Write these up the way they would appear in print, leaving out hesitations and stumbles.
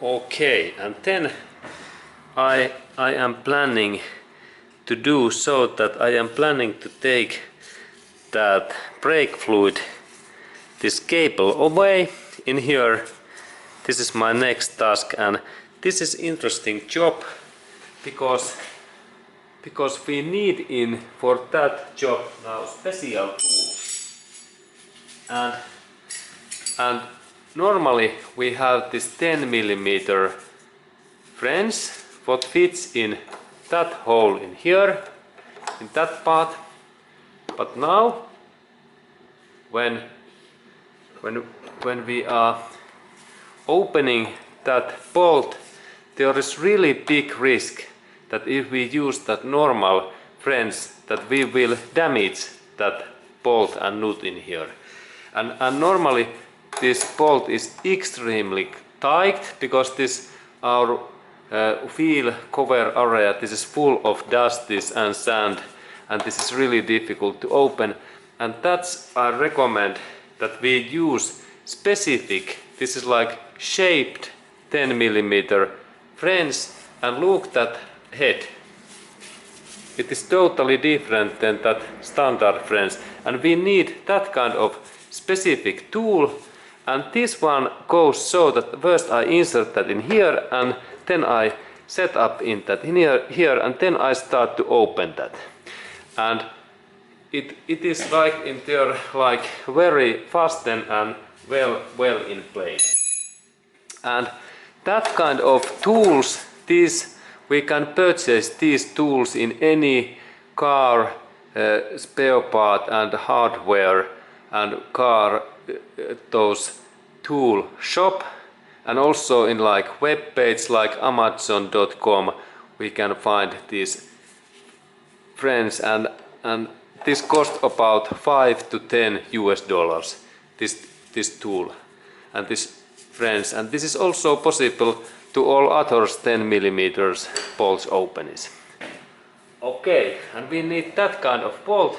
Okay, and then I am planning to do so that I am planning to take that brake fluid, this cable away in here. This is my next task, and this is interesting job because we need in for that job now special tools. And normally we have this 10 millimeter wrench what fits in that hole in here, in that part. But now when we are opening that bolt, there is really big risk that if we use that normal wrench that we will damage that bolt and nut in here. And normally this bolt is extremely tight because this our wheel cover area, this is full of dust and sand, and this is really difficult to open. And that's I recommend that we use specific, this is like shaped 10 millimeter wrench, and look that head. It is totally different than that standard wrench, and we need that kind of specific tool. And this one goes so that first I insert that in here, and then I set up in that in here, and then I start to open that. And it is like in there, like very fastened and well in place. And that kind of tools, these we can purchase these tools in any car spare part and hardware and car those tool shop, and also in like web page like Amazon.com we can find these friends, and this costs about $5 to $10 this tool and this friends, and this is also possible to all others 10 millimeters bolts openings. Okay, and we need that kind of bolt,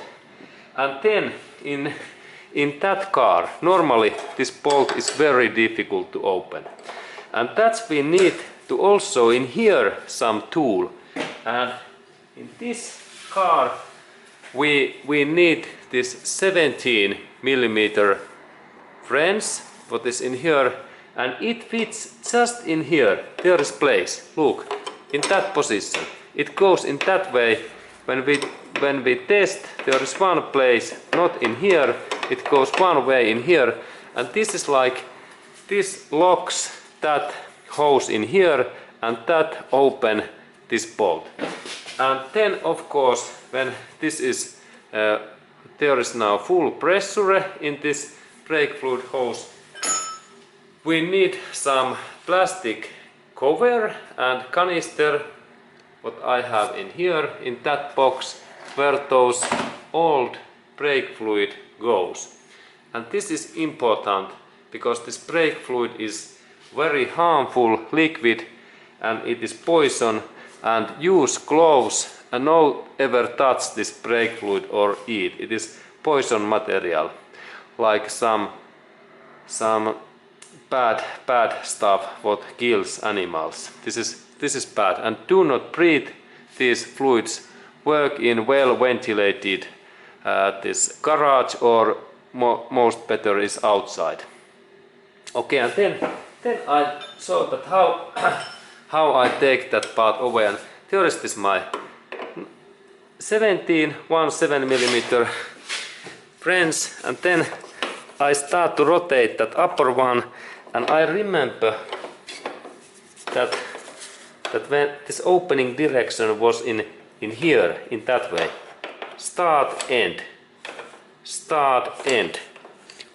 and then in that car normally this bolt is very difficult to open, and that's we need to also in here some tool. And in this car we need this 17 millimeter wrench what is in here, and it fits just in here. There is place, look, in that position. It goes in that way. When we test, there is one place not in here, it goes one way in here, and this is like, this locks that hose in here, and that open this bolt. And then of course when this is there is now full pressure in this brake fluid hose, we need some plastic cover and canister what I have in here in that box where those old brake fluid goes. And this is important because this brake fluid is very harmful liquid and it is poison, and use gloves and no ever touch this brake fluid or eat. It is poison material, like some bad stuff what kills animals. This is bad, and do not breathe these fluids. Work in well ventilated this garage, or most better is outside. Okay, and then I saw that how I take that part away, and there is this my 17 millimeter wrench, and then I start to rotate that upper one, and I remember that when this opening direction was in here, in that way. Start, end.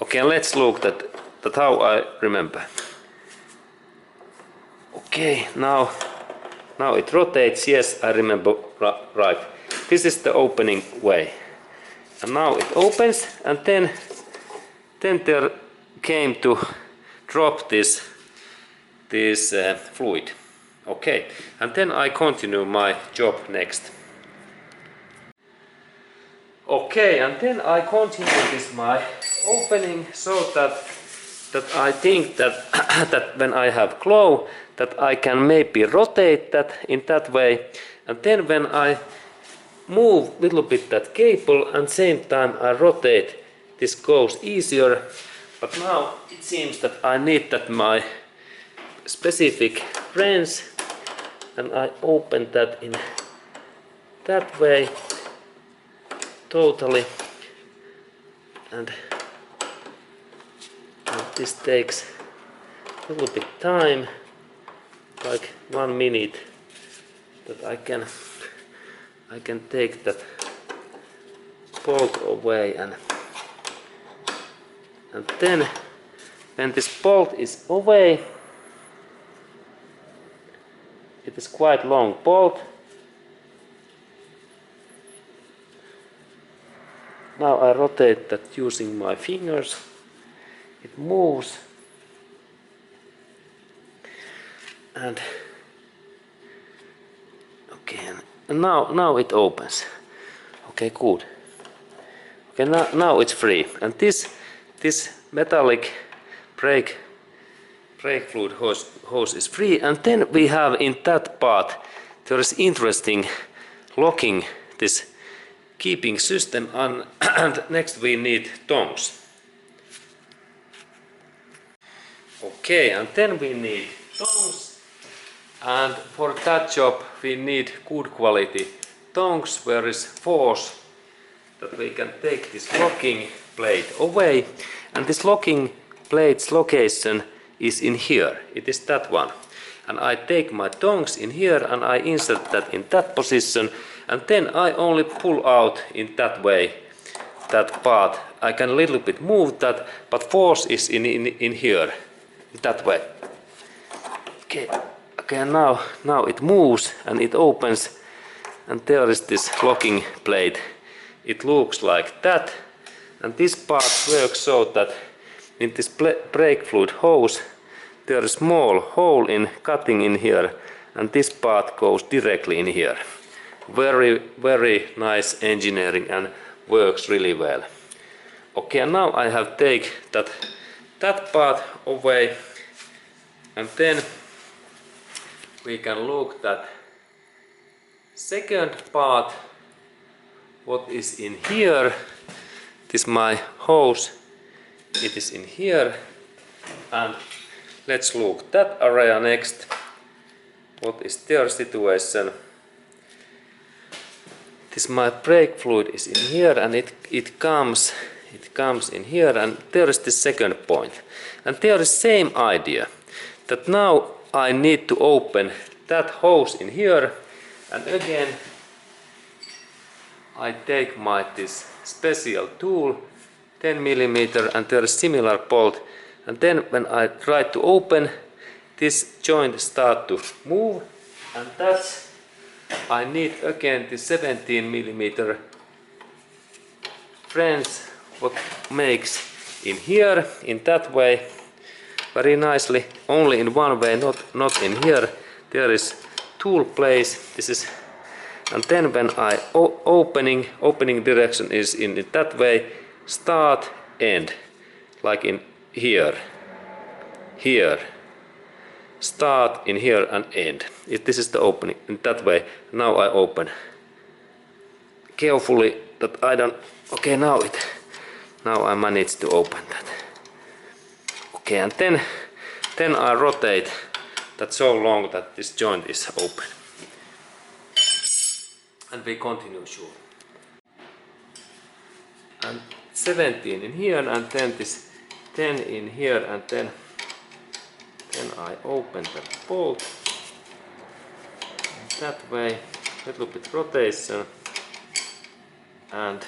Okay, let's look that how I remember. Okay, now it rotates. Yes, I remember right. This is the opening way, and now it opens, and then there came to drop this fluid. Okay, and then I continue my job next. Okay, and then I continue this my opening so that that I think that that when I have glow, that I can maybe rotate that in that way, and then when I move little bit that cable and same time I rotate, this goes easier. But now it seems that I need that my specific wrench, and I open that in that way totally, and this takes a little bit time, like 1 minute, that I can take that bolt away, and then when this bolt is away, it is quite long bolt. Now I rotate that using my fingers. It moves, and okay, and now it opens. Okay, good. Okay, now it's free, and this metallic brake fluid hose is free. And then we have in that part there is interesting locking this keeping system, and next we need tongs. Okay, and then we need tongs, and for that job we need good quality tongs where is force, that we can take this locking plate away, and this locking plate's location is in here. It is that one, and I take my tongs in here and I insert that in that position, and then I only pull out in that way that part. I can a little bit move that, but force is in here, that way. Okay, now it moves and it opens, and there is this locking plate. It looks like that, and this part works so that in this brake fluid hose there is a small hole in cutting in here, and this part goes directly in here. Very nice engineering and works really well. Okay, and now I have take that part away, and then we can look that second part, what is in here. This is my hose, it is in here, and let's look that area next. What is their situation? This my brake fluid is in here, and it comes in here, and there is the second point, and there is same idea, that now I need to open that hose in here, and again I take this special tool, 10 mm, and there is similar bolt, and then when I try to open, this joint start to move, and that's I need again the 17 mm wrench, what makes in here in that way very nicely, only in one way, not in here. There is tool place, this is, and then when I opening direction is in that way, start end, like in here, start in here and end. This is the opening in that way. Now I open carefully that I don't. Okay, now I manage to open that. Okay, and then I rotate that so long that this joint is open, and we continue sure. And 17 in here, and then this 10 in here, and then I open the bolt that way, little bit rotation, and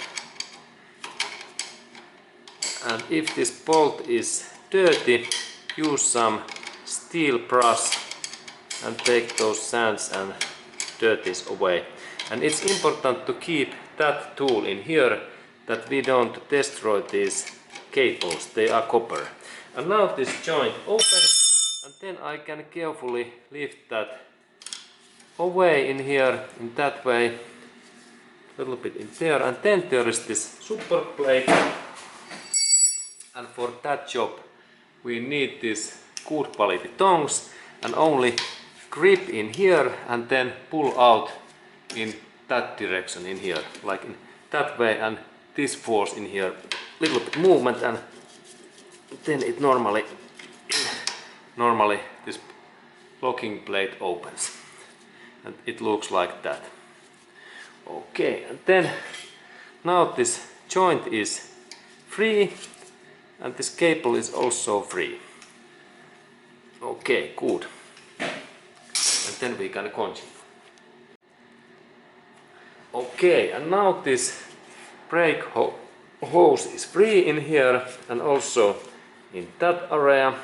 if this bolt is dirty, use some steel brush and take those sands and dirties away. And it's important to keep that tool in here, that we don't destroy these cables, they are copper. And now this joint opens, and then I can carefully lift that away in here, in that way, a little bit in there, and then there is this support plate, and for that job we need this good quality tongs and only grip in here and then pull out in that direction in here, like in that way, and this force in here, little bit movement, and then it normally this locking plate opens and it looks like that. Okay, and then now this joint is free and this cable is also free. Okay, good. And then we can continue. Okay, and now this brake hose is free in here and also in that area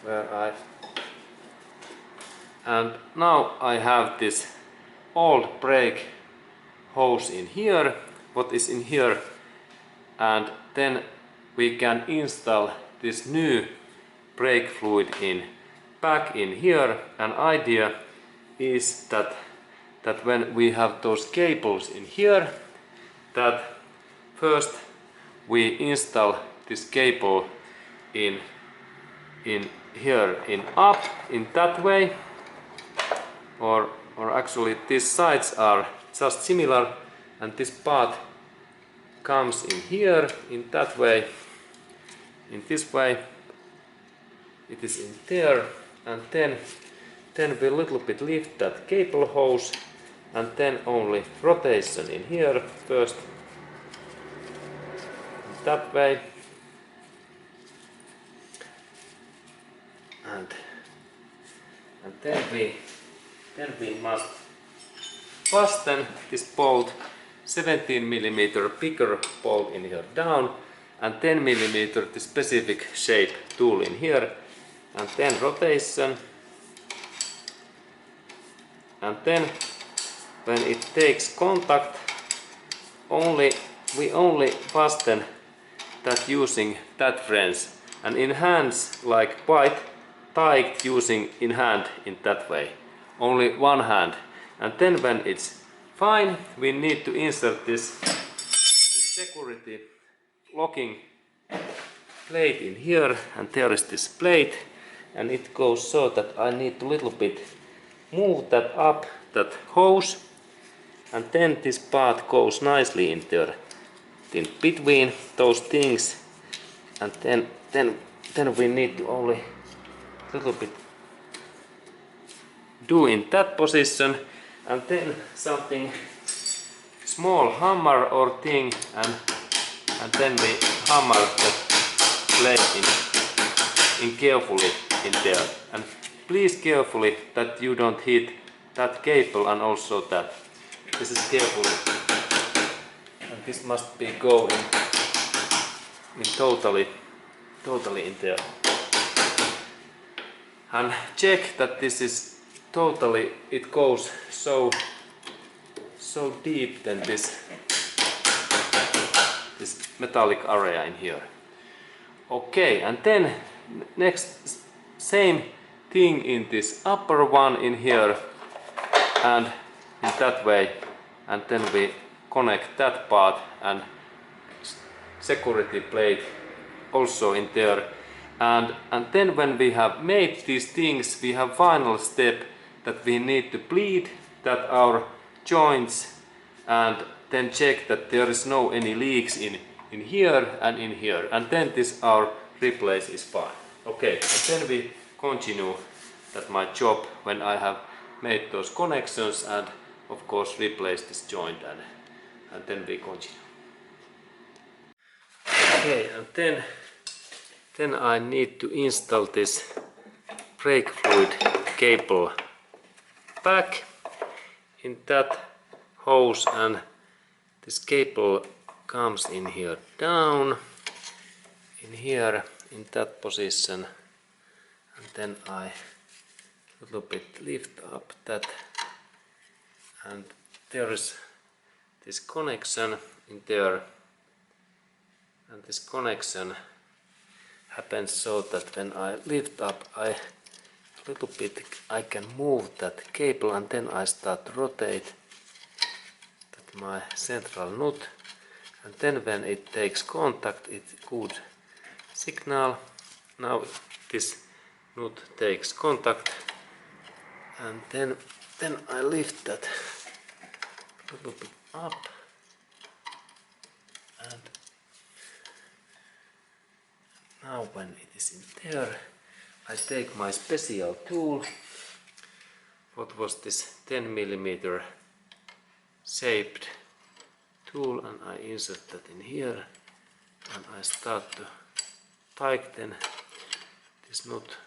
where and now I have this old brake hose in here, what is in here, and then we can install this new brake fluid back in here. An idea is that when we have those cables in here, that first we install this cable in here up in that way, or actually these sides are just similar, and this part comes in here in that way, in this way it is in there, and then we little bit lift that cable hose and then only rotation in here first in that way, and then we must fasten this bolt, 17 mm bigger bolt in here down, and 10 mm the specific shape tool in here, and then rotation, and then when it takes contact, we only fasten that using that wrench, and in hands like quite tight using in hand in that way, only one hand. And then when it's fine, we need to insert this security locking plate in here, and there is this plate, and it goes so that I need to little bit move that up, that hose, and then this part goes nicely in there, in between those things, and then we need to only little bit do in that position, and then something small hammer or thing, and then we hammer that plate in carefully in there, and please carefully that you don't hit that cable and also that. This is carefully, and this must be going in totally in there, and check that this is totally, it goes so deep than this metallic area in here. Okay, and then next same thing in this upper one in here and in that way, and then we connect that part and security plate also in there, and then when we have made these things, we have final step that we need to bleed that our joints, and then check that there is no any leaks in here and in here, and then this our replace is fine. Okay, and then we continue that my job when I have made those connections and of course replace this joint, and then we continue. Okay, and then I need to install this brake fluid cable back in that hose, and this cable comes in here down in here in that position, and then I little bit lift up that, and there is this connection in there, and this connection happens so that when I lift up, I little bit I can move that cable, and then I start to rotate that my central nut, and then when it takes contact, it could signal. Now this nut takes contact, and then I lift that a little bit up, and now when it is in there, I take my special tool. What was this 10mm shaped tool, and I insert that in here, and I start to tighten this nut,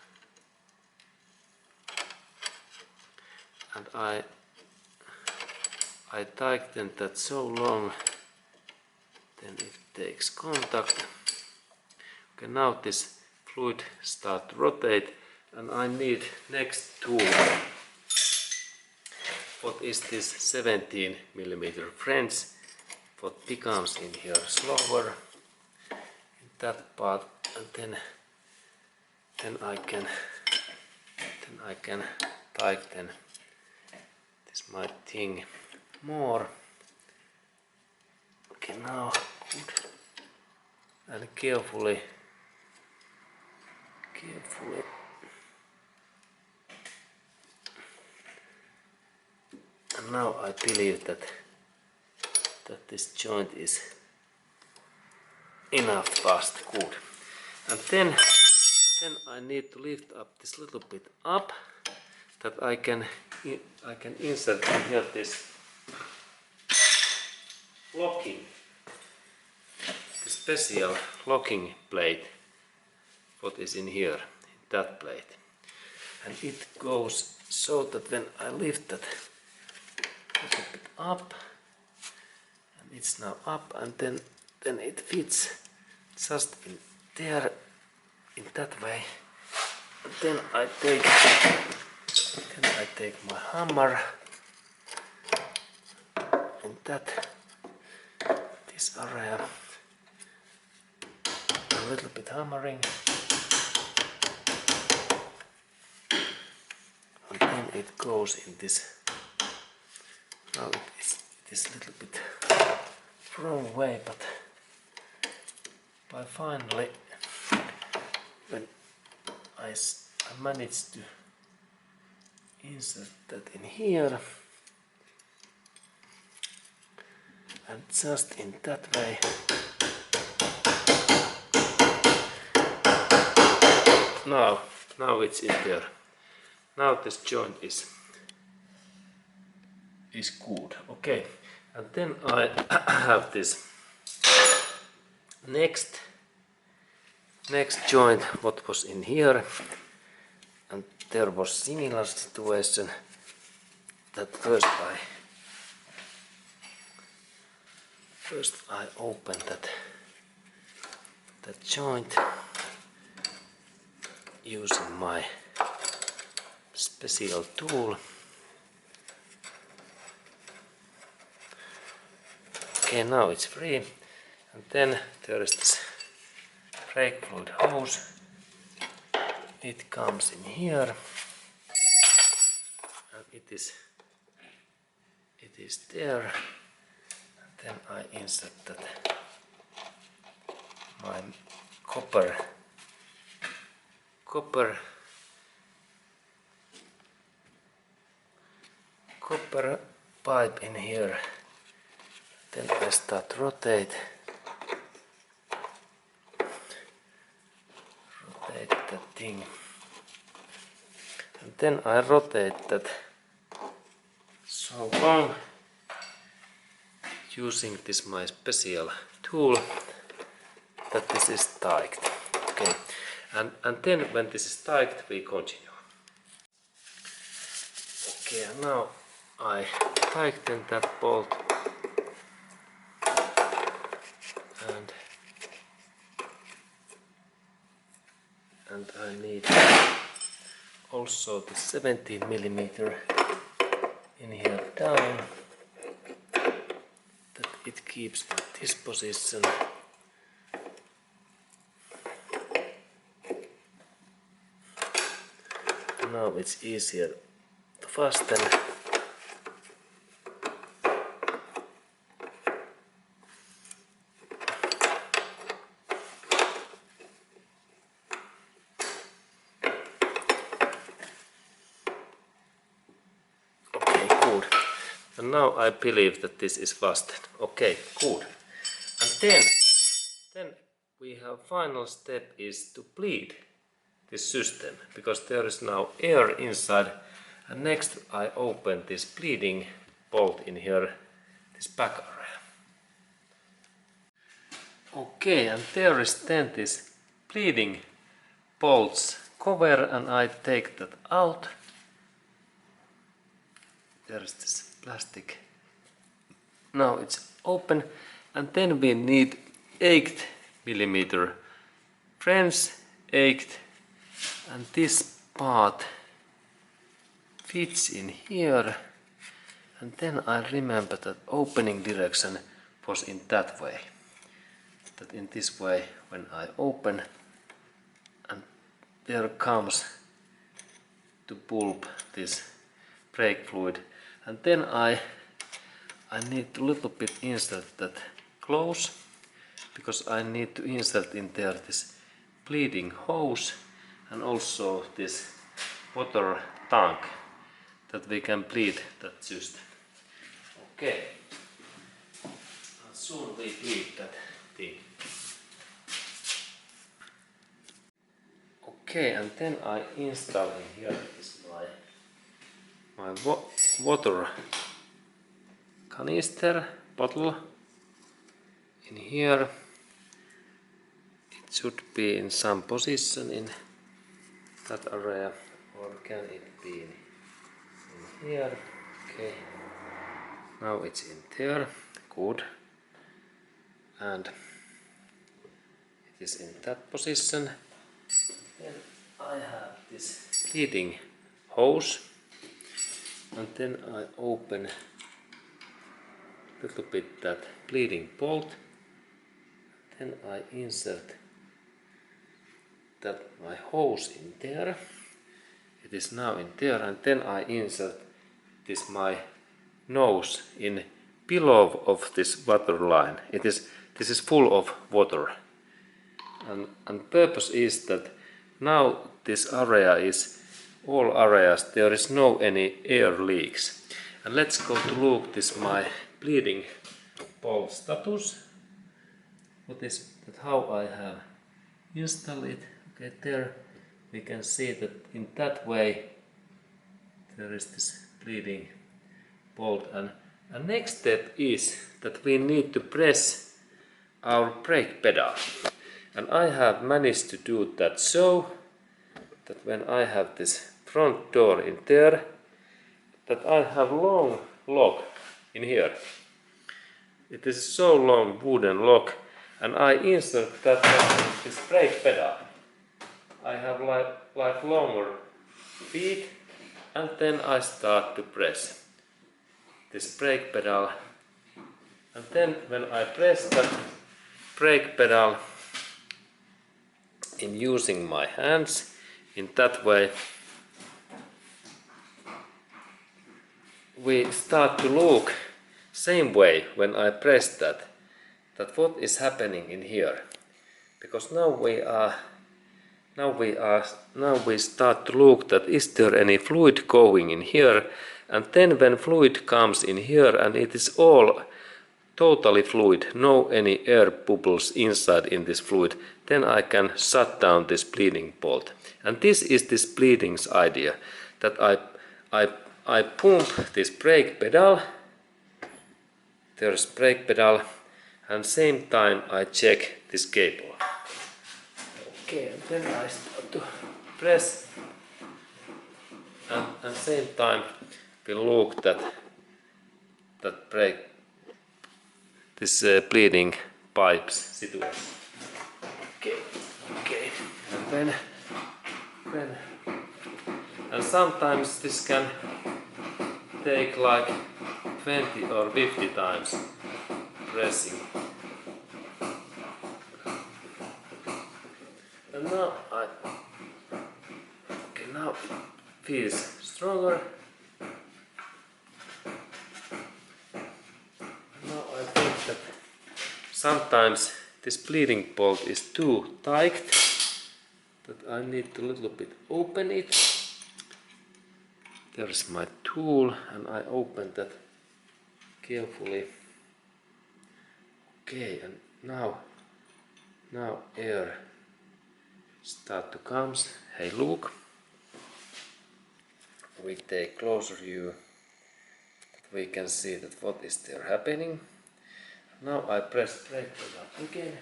and I tighten that so long, then it takes contact. Okay, now this fluid start to rotate, and I need next tool. What is this 17mm French? What becomes in here slower in that part, and then I can tighten this my thing more. Okay, now good, and carefully. And now I believe that this joint is enough fast, good. And then I need to lift up this little bit up, that I can insert in here this locking, the special locking plate. What is in here, in that plate, and it goes so that when I lift that a little bit up, and it's now up, and then it fits just in there, in that way. And then I take my hammer, and this area, a little bit hammering, and then it goes in this. Now it is a little bit wrong way, but finally, when I managed to insert that in here, and just in that way, now it's in there. Now this joint is good. Okay, and then I have this next joint what was in here, and there was similar situation, that first I open that joint using my special tool. Okay, now it's free, and then there is this brake fluid hose. It comes in here, and it is there, and then I insert that my copper pipe in here. Then I start to rotate that thing, and then I rotate that so long using this my special tool, that this is tight. Okay, and then when this is tight, we continue. Okay, and now I tighten that bolt, and I need also the 17mm in here down, that it keeps in this position. Now it's easier to fasten. And now I believe that this is fastened. Okay, good. And then we have final step is to bleed this system, because there is now air inside. And next I open this bleeding bolt in here, this back area. Okay, and there is then this bleeding bolts cover, and I take that out. There is this plastic. Now it's open, and then we need 8mm French 8, and this part fits in here. And then I remember that opening direction was in that way. That in this way, when I open, and there comes to bulb this brake fluid, and then I need to little bit insert that close, because I need to insert in there this bleeding hose and also this water tank, that we can bleed that system. Okay, and soon we bleed that thing. Okay, and then I install in here is my water canister bottle in here. It should be in some position in that area, or can it be in here? Okay, now it's in there, good, and it is in that position. Then I have this bleeding hose, and then I open a little bit that bleeding bolt. Then I insert that my hose in there. It is now in there, and then I insert this my nose in below of this water line. This is full of water, and purpose is that now this area is all areas, there is no any air leaks. And let's go to look this my bleeding bolt status. What is that, how I have installed it. Okay, there we can see that in that way there is this bleeding bolt. And next step is that we need to press our brake pedal. And I have managed to do that so that when I have this front door in there, that I have long lock in here. It is so long wooden lock, and I insert that this brake pedal. I have like longer feet, and then I start to press this brake pedal. And then when I press that brake pedal in using my hands in that way, we start to look same way when I press that what is happening in here, because now we start to look that is there any fluid going in here. And then when fluid comes in here and it is all totally fluid, no any air bubbles inside in this fluid, then I can shut down this bleeding bolt. And this is this bleeding's idea, that I pump this brake pedal, there's brake pedal, and same time I check this cable. Okay, and then I start to press, and same time we look that brake, this bleeding pipes situation. Okay, and then and sometimes this can take like 20 or 50 times pressing. And now now it feels stronger. Now I think that sometimes this bleeding bolt is too tight, that I need to little bit open it. There's my tool, and I open that carefully. Okay, and now air start to come. Hey, look. We take closer view. We can see that what is there happening. Now I press brake pedal again.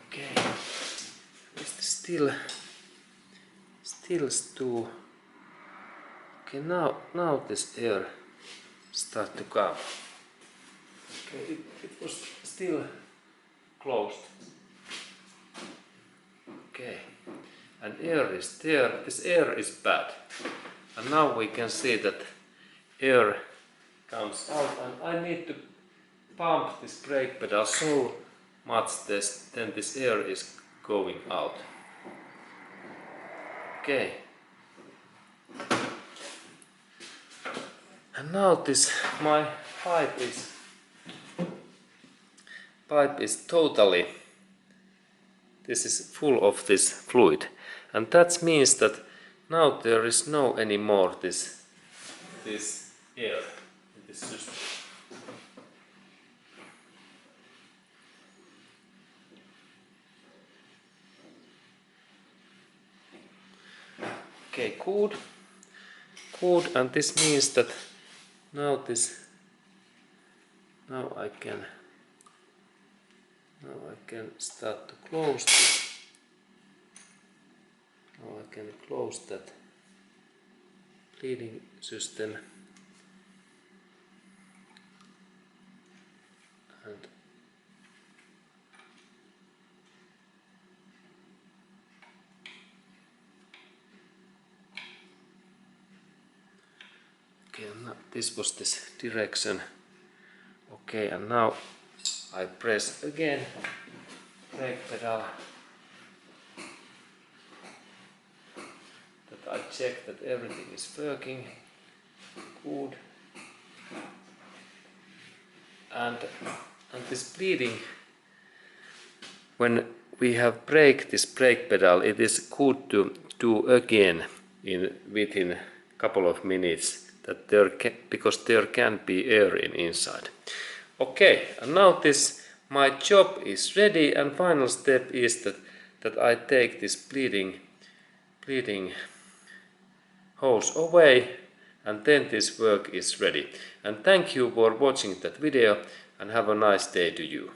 Okay, it's still too. Okay, now this air start to come. Okay, it was still closed. Okay, and air is there. This air is bad, and now we can see that air comes out, and I need to pump this brake pedal so much that then this air is going out. Okay. And now this my pipe is totally, this is full of this fluid, and that means that now there is no anymore this air in this system. Okay, good, and this means that now I can start to close this. Now I can close that bleeding system, and okay, now this was this direction. Okay, and now I press again brake pedal, that I check that everything is working good, and this bleeding, when we have this brake pedal, it is good to do again within couple of minutes, that because there can be air inside. Okay, and now my job is ready, and final step is that I take this bleeding hose away, and then this work is ready. And thank you for watching that video, and have a nice day to you.